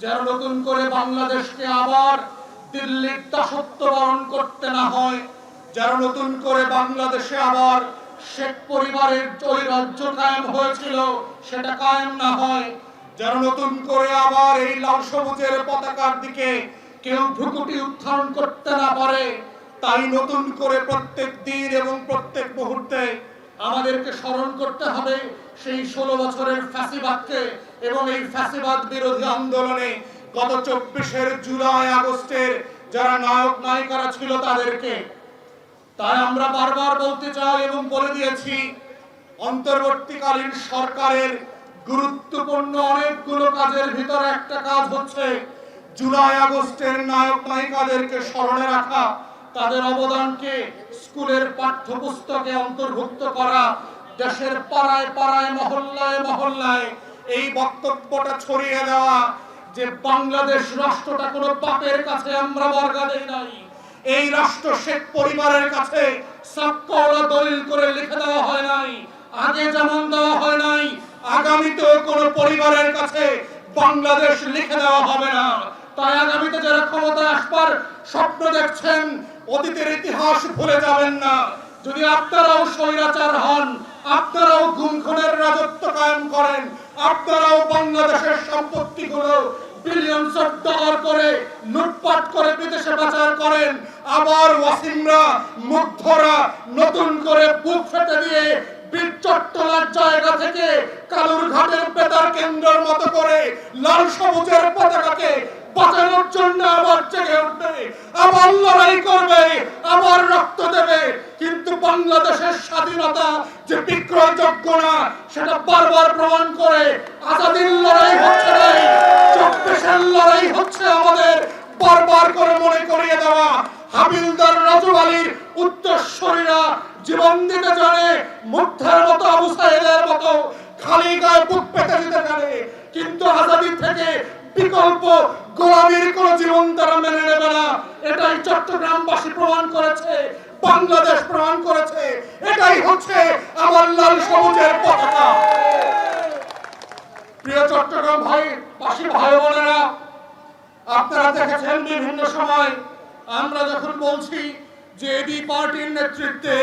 যেন নতুন করে বাংলাদেশকে আবার দিল্লির দাসত্ব বরণ করতে না হয়, যেন নতুন করে বাংলাদেশে আবার শেখ পরিবারের ওই রাজ্য কায়েম হয়েছিল সেটা কায়েম না হয়, যেন নতুন করে আবার এই লাল সবুজের পতাকার দিকে কেউ ভ্রুকুটি উত্থান করতে না পারে। তাই নতুন করে প্রত্যেক দিন এবং প্রত্যেক মুহূর্তে আমাদেরকে স্মরণ করতে হবে সেই 16 বছরের ফ্যাসিবাদকে এবং এই ফ্যাসিবাদ বিরোধী আন্দোলনে গত 24 জুলাই আগস্টের যারা নায়ক নায়িকারা ছিল তাদেরকে। তাই আমরা বারবার বলতে চাই এবং বলে দিয়েছি, অন্তর্বর্তীকালীন সরকারের গুরুত্বপূর্ণ অনেকগুলো কাজের ভিতরে একটা কাজ হচ্ছে জুলাই আগস্টের নায়ক নায়িকাদেরকে স্মরণে রাখা, তাদের অবদানকে স্কুলের পাঠ্যপুস্তকে অন্তর্ভুক্ত করা, দেশের পাড়ায় পাড়ায় মহল্লায় মহল্লায় এই বক্তব্যটা ছড়িয়ে দেওয়া যে বাংলাদেশ রাষ্ট্রটা কোনো পাপের কাছে আমরা বর্গা দেই নাই, এই রাষ্ট্র শেখ পরিবারের কাছে সাক্কাওয়ালা দলিল করে লিখে দেওয়া হয় নাই, আগে যেমন দেওয়া হয় নাই আগামীতেও কোনো পরিবারের কাছে বাংলাদেশ লিখে দেওয়া হবে না। তাই আগামীতে যারা ক্ষমতা আসবার স্বপ্ন দেখছেন, অতীতের ইতিহাস ভুলে যাবেন না। যদি আপনারাও স্বৈরাচার হন, আপনারাও গুম খুনের রাজত্ব কায়েম করেন, আপনারাও বাংলাদেশের সম্পত্তিগুলো বিলিয়নস অফ ডলার করে লুটপাট করে বিদেশে পাচার করেন, আবার ওয়াসিমরা মুগ্ধরা নতুন করে বুক ফেটে দিয়ে চট্টলার জায়গা থেকে কালুরঘাটের বেতার কেন্দ্রের মতো করে লাল সবুজের পতাকাকে বাঁচানোর জন্য আবার জেগে উঠবে, আবার লড়াই করবে, আবার রক্ত দেবে। কিন্তু বাংলাদেশের স্বাধীনতা যে বিক্রয়যোগ্য না সেটা বারবার প্রমাণ করে আজাদির লড়াই হচ্ছে না, 24 লড়াই হচ্ছে আমাদের। বারবার করে মনে করিয়ে দেওয়া, হাবিলদার রাজু আলীর উত্তরসূরিরা জীবন দিতে জানে, মুগ্ধের মতো আবু সাইদের মতো খালি গায়ে বুক পেতে দিতে জানে, কিন্তু আজাদি থেকে বিকল্প গোলামীর কোন জীবন তারা মেনে নেবে না। এটাই চট্টগ্রামবাসী প্রমাণ করেছে, বাংলাদেশ প্রমাণ করেছে। এটাই হচ্ছে আমার লাল সবুজের পতাকা। প্রিয় চট্টগ্রাম বাসী ভাই বোনেরা, আপনারা দেখেছেন বিভিন্ন সময় আমরা যখন বলছি যে এবি পার্টির নেতৃত্বে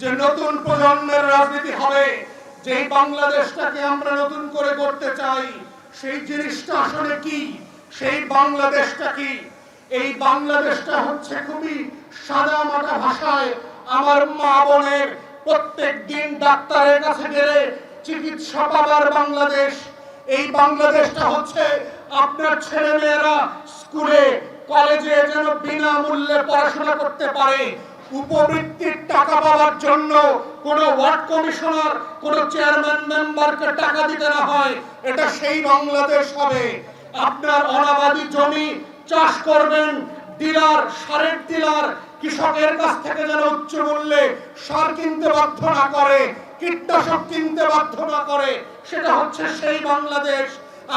যে নতুন প্রজন্মের রাজনীতি হবে, যে বাংলাদেশটাকে আমরা নতুন করে গড়তে চাই, সেই জিনিসটা আসলে কি, সেই বাংলাদেশটা কি? এই বাংলাদেশটা হচ্ছে খুবই সাদা মাটা ভাষায় আমার মা বোনের প্রত্যেক দিন ডাক্তারের কাছে গেলে চিকিৎসা পাবার বাংলাদেশ। এই বাংলাদেশটা হচ্ছে আপনার ছেলে মেয়েরা স্কুলে কলেজে যেন বিনামূল্যে পড়াশোনা করতে পারে, উপবৃত্তির টাকা পাওয়ার জন্য কোন ওয়ার্ড কমিশনার কোন চেয়ারম্যান মেম্বারকে টাকা দিতে না হয়, এটা সেই বাংলাদেশ হবে। আপনার অনাবাদি জমি চাষ করবেন, ডিলার সারের ডিলার কৃষকের কাছ থেকে যেন উচ্চ মূল্যে সার কিনতে বাধ্য না করে, কীটনাশক কিনতে বাধ্য না করে, সেটা হচ্ছে সেই বাংলাদেশ।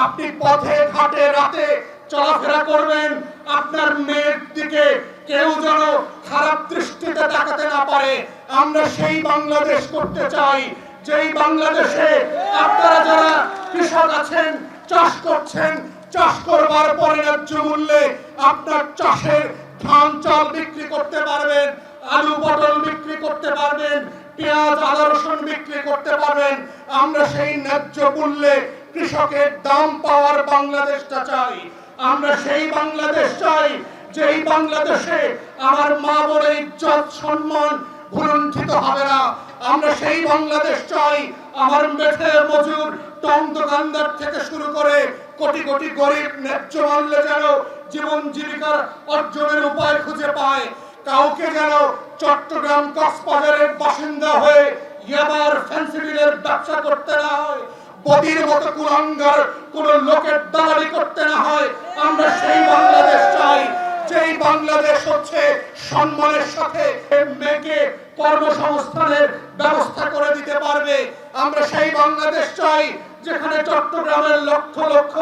আপনি পথে ঘাটে রাতে চলাফেরা করবেন, আপনার মেয়ের দিকে কেউ যেন খারাপ দৃষ্টিতে তাকাতে না পারে। আমরা সেই বাংলাদেশ করতে চাই, যেই বাংলাদেশে আপনারা যারা কৃষক আছেন, চাষ করছেন, চাষ করবার পরে ন্যায্য মূল্যে আপনার চাষের ধান চাল বিক্রি করতে পারবেন, আলু পটল বিক্রি করতে পারবেন, পেঁয়াজ আদা রসুন বিক্রি করতে পারবেন। আমরা সেই ন্যায্য মূল্যে কৃষকের দাম পাওয়ার বাংলাদেশটা চাই। আমরা সেই বাংলাদেশ চাই যেই বাংলাদেশে আমার মা বোনের ইজ্জত সম্মান ভুলুণ্ঠিত হবে না। আমরা সেই বাংলাদেশ চাই আমার মেঠে মজুর টং দোকানদার থেকে শুরু করে কোটি কোটি গরিব ন্যায্য মূল্যে যেন জীবন জীবিকার অর্জনের উপায় খুঁজে পায়। কাউকে যেন চট্টগ্রাম কক্সবাজারের বাসিন্দা হয়ে ইয়াবার ফেন্সিডিলের ব্যবসা করতে না হয়, বদির মতো কুলাঙ্গার কোন লোকের দালালি করতে না হয়। আমরা সেই বাংলাদেশ চাই যেই বাংলাদেশ হচ্ছে সম্মানের সাথে মেয়েকে কর্মসংস্থানের ব্যবস্থা করে দিতে পারবে। আমরা সেই বাংলাদেশ চাই যেখানে চট্টগ্রামের লক্ষ লক্ষ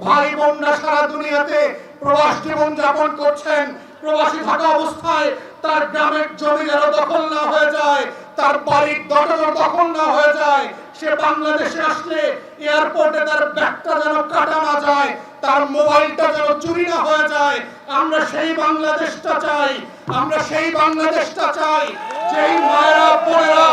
ভাই বোনরা সারা দুনিয়াতে প্রবাস জীবন যাপন করছেন, প্রবাসী থাকা অবস্থায় তার গ্রামের জমি যেন দখল না হয়ে যায়, তার বাড়ির দখল দখল না হয়ে যায়। সে বাংলাদেশে আসলে এয়ারপোর্টে তার ব্যাগটা যেন কাটা না যায়, তার মোবাইলটা যেন চুরি না হয়ে যায়। আমরা সেই বাংলাদেশটা চাই, আমরা সেই বাংলাদেশটা চাই যেই মায়েরা বোনেরা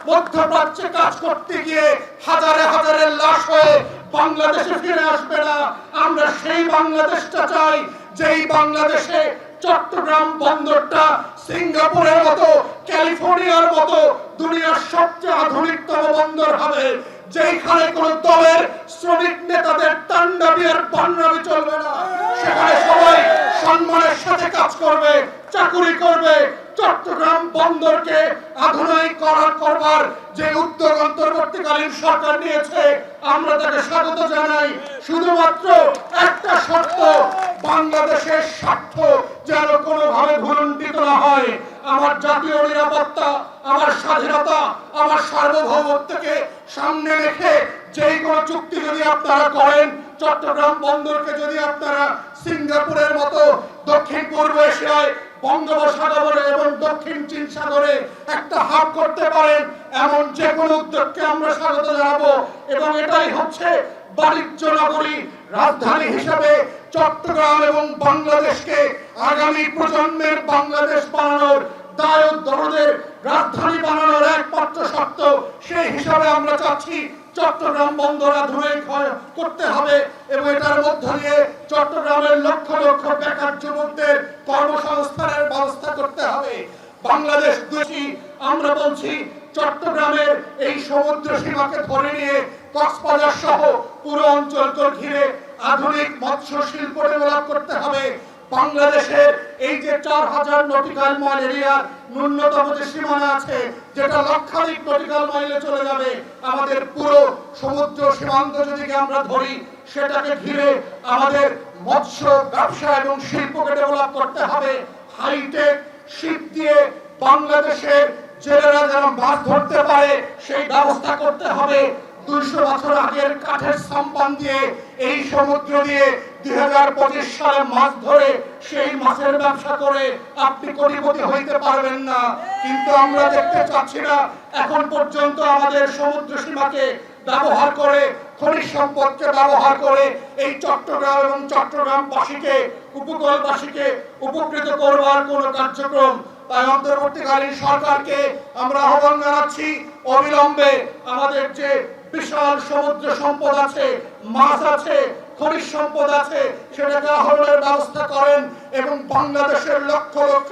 মধ্যপ্রাচ্যে কাজ করতে গিয়ে হাজারে হাজারে লাশ হয়ে বাংলাদেশে ফিরে আসবে না। আমরা সেই বাংলাদেশটা চাই যেই বাংলাদেশে চট্টগ্রাম বন্দরটা সিঙ্গাপুরের মতো, ক্যালিফোর্নিয়ার মতো দুনিয়ার সবচেয়ে আধুনিকতম বন্দর হবে, যেখানে কোন দলের শ্রমিক নেতাদের তাণ্ডবী আর বান্নাবি চলবে না। সেখানে সবাই সম্মানের সাথে কাজ করবে, চাকুরি করবে। চট্টগ্রাম বন্দরকে আধুনিক করবার যে উদ্যোগ অন্তর্বর্তীকালীন সরকার নিয়েছে, আমরা তাকে স্বাগত জানাই। শুধুমাত্র একটা শর্ত, বাংলাদেশের স্বার্থ যেন কোনোভাবে ভুলুণ্ঠিত না হয়। আমার জাতীয় নিরাপত্তা, আমার স্বাধীনতা, আমার সার্বভৌমত্বকে সামনে রেখে যেই কোনো চুক্তি যদি আপনারা করেন, চট্টগ্রাম বন্দরকে যদি আপনারা সিঙ্গাপুরের মতো দক্ষিণ পূর্ব এশিয়ায় বঙ্গোপসাগরে এবং দক্ষিণ চীন সাগরে একটা হাব করতে পারেন, এমন যে কোনো উদ্যোগকে আমরা স্বাগত জানাবো। এবং এটাই হচ্ছে বাণিজ্য নগরী রাজধানী হিসেবে চট্টগ্রাম এবং বাংলাদেশকে আগামী প্রজন্মের বাংলাদেশ বানানোর দায় দরদের রাজধানী বানানোর একমাত্র শর্ত। সেই হিসাবে আমরা চাচ্ছি চট্টগ্রাম বন্দর আধুনিক করতে হবে এবং এটার মধ্য দিয়ে চট্টগ্রামের লক্ষ লক্ষ বেকার যুবকদের কর্মসংস্থানের ব্যবস্থা করতে হবে। বাংলাদেশ দুটি, আমরা বলছি চট্টগ্রামের এই সমুদ্র সীমাকে ধরে নিয়ে কক্সবাজার সহ পুরো অঞ্চলকে ঘিরে আধুনিক মৎস্য শিল্প ডেভেলপ করতে হবে। বাংলাদেশের এই যে 4000 নটিক্যাল মাইল এরিয়ার ন্যূনতম যে সীমানা আছে, যেটা লক্ষাধিক নটিক্যাল মাইলে চলে যাবে, আমাদের পুরো সমুদ্র সীমান্ত যদি আমরা ধরি, সেটাকে ঘিরে আমাদের মৎস্য ব্যবসা এবং শিল্পকে ডেভেলপ করতে হবে। হাইটেক শিপ দিয়ে বাংলাদেশের জেলেরা যেন মাছ ধরতে পারে সেই ব্যবস্থা করতে হবে। 200 বছর আগের কাঠের সাম্পান দিয়ে এই সমুদ্র দিয়ে 2025 সালে মাছ ধরে সেই মাছের ব্যবসা করে আপনি কোটিপতি হইতে পারবেন না। কিন্তু আমরা দেখতে চাচ্ছি না এখন পর্যন্ত আমাদের সমুদ্র সীমাকে ব্যবহার করে, খনিজ সম্পদকে ব্যবহার করে এই চট্টগ্রাম এবং চট্টগ্রামবাসীকে, উপকূলবাসীকে উপকৃত করবার কোনো কার্যক্রম। তাই অন্তর্বর্তীকালীন সরকারকে আমরা আহ্বান জানাচ্ছি, অবিলম্বে আমাদের যে বিশাল সমুদ্র সম্পদ আছে, মাছ আছে, খনিজ সম্পদ আছে, সেটাকে আহরণের ব্যবস্থা করেন এবং বাংলাদেশের লক্ষ লক্ষ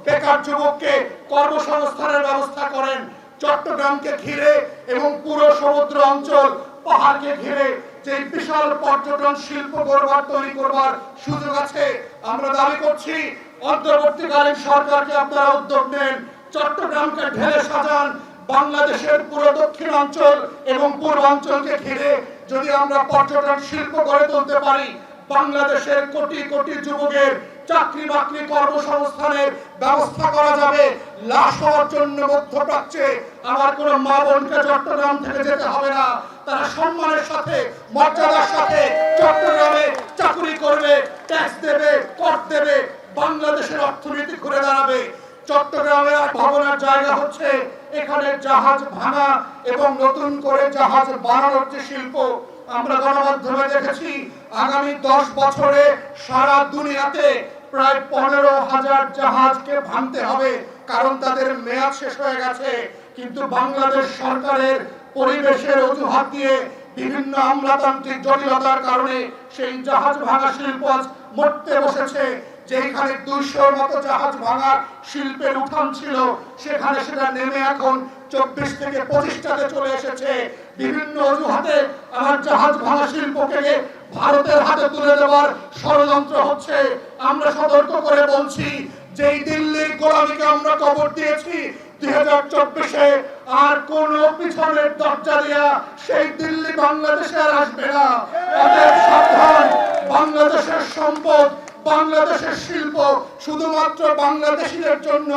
বেকার যুবককে কর্মসংস্থানের ব্যবস্থা করেন। চট্টগ্রামকে ঘিরে এবং পুরো সমুদ্র অঞ্চল, পাহাড়কে ঘিরে যে বিশাল পর্যটন শিল্প তৈরি করবার সুযোগ আছে। আমরা দাবি করছি অন্তর্বর্তীকালীন সরকারকে আপনারা উদ্যোগ নেন, চট্টগ্রামকে ঢেলে সাজান। বাংলাদেশের পুরো দক্ষিণ অঞ্চল এবং পূর্বাঞ্চলকে ঘিরে যদি আমরা পর্যটন শিল্প গড়ে তুলতে পারি, বাংলাদেশের কোটি কোটি যুবকের চাকরি বাকরি কর্মসংস্থানের ব্যবস্থা করা যাবে। লাশ হওয়ার জন্য মধ্যপ্রাচ্যে আমার কোনো মা বোনকে চট্টগ্রাম থেকে যেতে হবে না। তারা সম্মানের সাথে, মর্যাদার সাথে চট্টগ্রামে চাকরি করবে, ট্যাক্স দেবে, কর দেবে, বাংলাদেশের অর্থনীতি ঘুরে দাঁড়াবে। চট্টগ্রামে আর ভাবনার জায়গা হচ্ছে এখানে জাহাজ ভাঙা এবং নতুন করে জাহাজ বানানোর যে শিল্প, আমরা গণমাধ্যমে দেখেছি আগামী 10 বছরে সারা দুনিয়াতে প্রায় 15,000 জাহাজকে ভাঙতে হবে, কারণ তাদের মেয়াদ শেষ হয়ে গেছে। কিন্তু বাংলাদেশ সরকারের পরিবেশের অজুহাত দিয়ে বিভিন্ন আমলাতান্ত্রিক জটিলতার কারণে সেই জাহাজ ভাঙা শিল্প আজ মরতে বসেছে। যেখানে 200-র মতো জাহাজ ভাঙার শিল্পের উঠান ছিল, সেখানে সেটা নেমে এখন 24 থেকে 25টাতে চলে এসেছে। বিভিন্ন অজুহাতে আমার জাহাজ ভাঙা শিল্পকে ভারতের হাতে তুলে দেওয়ার ষড়যন্ত্র হচ্ছে। আমরা সতর্ক করে বলছি যে এই দিল্লির গোলামিকে আমরা কবর দিয়েছি, 2024-এ আর কোন পিছনের দরজা দিয়া সেই দিল্লি বাংলাদেশে আর আসবে না। অতএব সাবধান, বাংলাদেশের সম্পদ, বাংলাদেশের শিল্প শুধুমাত্র বাংলাদেশিদের জন্য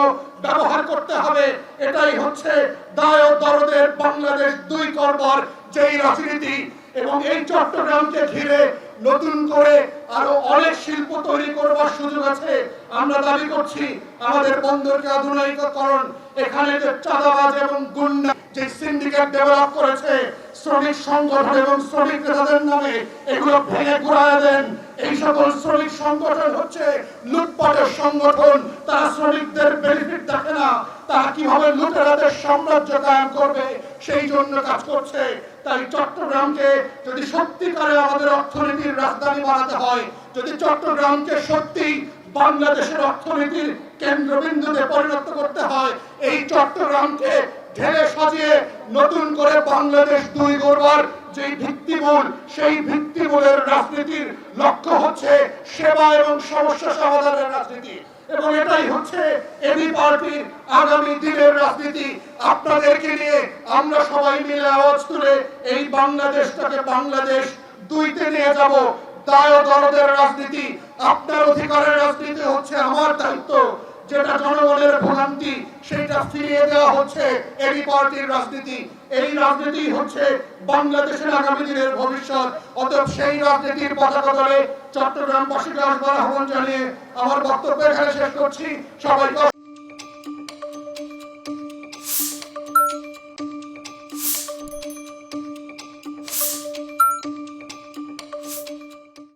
ব্যবহার করতে হবে। এটাই হচ্ছে দায় ও দরদের বাংলাদেশ 2 করবার যেই রাজনীতি। এবং এই চট্টগ্রামকে ঘিরে নতুন করে আরো অনেক শিল্প তৈরি করবার সুযোগ আছে। আমরা দাবি করছি আমাদের বন্দরকে আধুনিকীকরণ, এখানে যে চাঁদাবাজ এবং গুন্ডা যে সিন্ডিকেট ডেভেলপ করেছে শ্রমিক সংগঠন এবং শ্রমিক নেতাদের নামে, এগুলো ভেঙে ঘুরায় দেন। এই সকল শ্রমিক সংগঠন হচ্ছে লুটপাটের সংগঠন। তারা শ্রমিকদের বেনিফিট দেখে না, তারা কিভাবে লুটেরাদের সাম্রাজ্য কায়েম করবে সেই জন্য কাজ করছে। তাই চট্টগ্রামকে যদি সত্যিকারে আমাদের অর্থনীতির রাজধানী বানাতে হয়, যদি চট্টগ্রামকে সত্যি বাংলাদেশের অর্থনীতির কেন্দ্রবিন্দুতে পরিণত করতে হয়, এই চট্টগ্রামকে ঢেলে সাজিয়ে নতুন করে বাংলাদেশ দুই গড়বার যে ভিত্তিমূল, সেই ভিত্তিমূলের রাজনীতির লক্ষ্য হচ্ছে সেবা এবং সমস্যা সমাধানের রাজনীতি। এবং এটাই হচ্ছে এবি পার্টির আগামী দিনের রাজনীতি। আপনাদেরকে নিয়ে আমরা সবাই মিলে আওয়াজ তুলে এই বাংলাদেশটাকে বাংলাদেশ দুইতে নিয়ে যাব। দায় ও দরদের রাজনীতি, আপনার অধিকারের রাজনীতি হচ্ছে আমার দায়িত্ব। যেটা জনগণের ভোগান্তি সেটা ফিরিয়ে দেওয়া হচ্ছে এবি পার্টির রাজনীতি। এই রাজনীতি হচ্ছে বাংলাদেশের আগামী দিনের ভবিষ্যৎ। অতএব সেই রাজনীতির পতাকা তলে চট্টগ্রামবাসীকে আসবার আহ্বান জানিয়ে আমার বক্তব্য এখানে শেষ করছি। সবাইকে